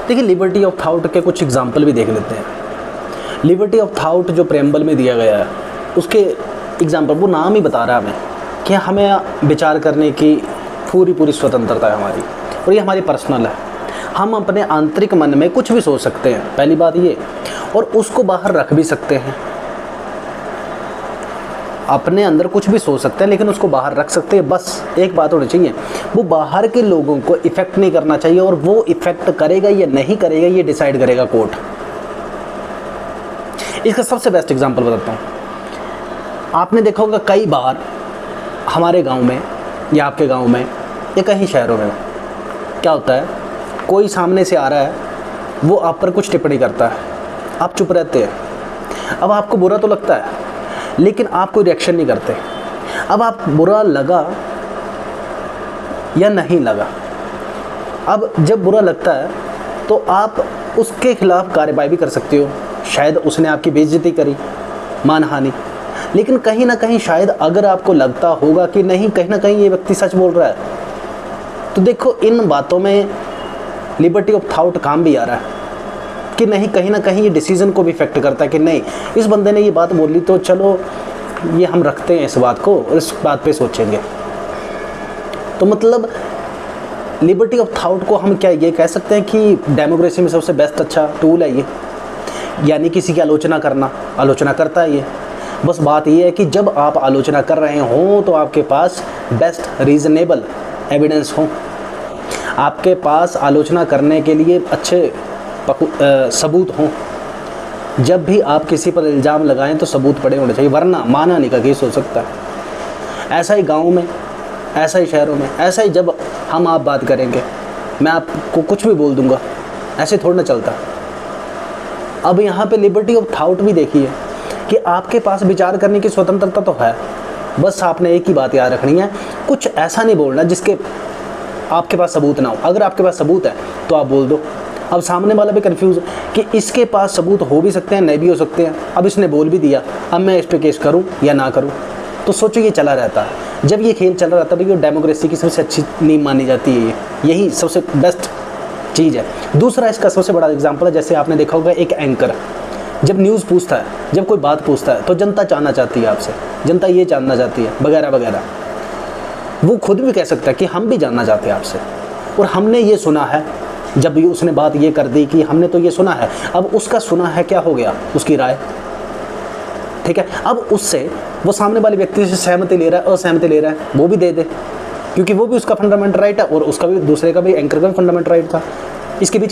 देखिए, liberty of thought के कुछ एग्जाम्पल भी देख लेते हैं। लिबर्टी ऑफ थाउट जो प्रेम्बल में दिया गया है, उसके एग्जाम्पल, वो नाम ही बता रहा है हमें कि हमें विचार करने की पूरी स्वतंत्रता है हमारी, और ये हमारी पर्सनल है। हम अपने आंतरिक मन में कुछ भी सोच सकते हैं, पहली बात ये, और उसको बाहर रख भी सकते हैं। अपने अंदर कुछ भी सोच सकते हैं लेकिन उसको बाहर रख सकते हैं। बस एक बात होनी चाहिए, वो बाहर के लोगों को इफ़ेक्ट नहीं करना चाहिए, और वो इफ़ेक्ट करेगा या नहीं करेगा ये डिसाइड करेगा कोर्ट। इसका सबसे बेस्ट एग्जांपल बताता हूँ। आपने देखा होगा कई बार हमारे गांव में या आपके गांव में या कहीं शहरों में क्या होता है, कोई सामने से आ रहा है, वो आप पर कुछ टिप्पणी करता है, आप चुप रहते हैं। अब आपको बुरा तो लगता है लेकिन आप कोई रिएक्शन नहीं करते। अब आप बुरा लगा या नहीं लगा, अब जब बुरा लगता है तो आप उसके खिलाफ कार्रवाई भी कर सकते हो। शायद उसने आपकी बेइज्जती करी, मानहानि, लेकिन कहीं ना कहीं शायद अगर आपको लगता होगा कि नहीं, कहीं ना कहीं ये व्यक्ति सच बोल रहा है, तो देखो इन बातों में लिबर्टी ऑफ थाउट काम भी आ रहा है कि नहीं, कहीं ना कहीं ये डिसीजन को भी इफेक्ट करता है कि नहीं, इस बंदे ने ये बात बोली तो चलो ये हम रखते हैं इस बात को और इस बात पे सोचेंगे। तो मतलब लिबर्टी ऑफ थाउट को हम क्या ये कह सकते हैं कि डेमोक्रेसी में सबसे बेस्ट अच्छा टूल है ये, यानी किसी की आलोचना करना, आलोचना करता है ये। बस बात ये है कि जब आप आलोचना कर रहे हो तो आपके पास बेस्ट रीजनेबल एविडेंस हो, आपके पास आलोचना करने के लिए अच्छे सबूत हों। जब भी आप किसी पर इल्ज़ाम लगाएं तो सबूत पड़े होने चाहिए, वरना मानहानि का केस हो सकता है। ऐसा ही गाँव में, ऐसा ही शहरों में, ऐसा ही जब हम आप बात करेंगे, मैं आपको कुछ भी बोल दूंगा, ऐसे थोड़ा ना चलता। अब यहाँ पे लिबर्टी ऑफ थाउट भी देखिए कि आपके पास विचार करने की स्वतंत्रता तो है, बस आपने एक ही बात याद रखनी है, कुछ ऐसा नहीं बोलना जिसके आपके पास सबूत ना हो। अगर आपके पास सबूत है तो आप बोल दो। अब सामने वाला भी कंफ्यूज कि इसके पास सबूत हो भी सकते हैं, नहीं भी हो सकते हैं। अब इसने बोल भी दिया, अब मैं इस पर केस करूं या ना करूं, तो सोचो ये चला रहता है। जब ये खेल चल रहा था, ये डेमोक्रेसी की सबसे अच्छी नींव मानी जाती है, यही सबसे बेस्ट चीज़ है। दूसरा इसका सबसे बड़ा एग्जाम्पल है, जैसे आपने देखा होगा एक एंकर जब न्यूज़ पूछता है, जब कोई बात पूछता है, तो जनता जानना चाहती है आपसे, जनता ये जानना चाहती है वगैरह वगैरह। वो खुद भी कह सकता है कि हम भी जानना चाहते हैं आपसे, और हमने ये सुना है। जब भी उसने बात ये कर दी कि हमने तो ये सुना है, अब उसका सुना है क्या हो गया, उसकी राय, ठीक है। अब उससे वो सामने वाले व्यक्ति से सहमति ले रहा है, असहमति ले रहा है, वो भी दे दे, क्योंकि वो भी उसका फंडामेंटल राइट है और उसका भी, दूसरे का भी, एंकर का भी फंडामेंटल राइट था। इसके बीच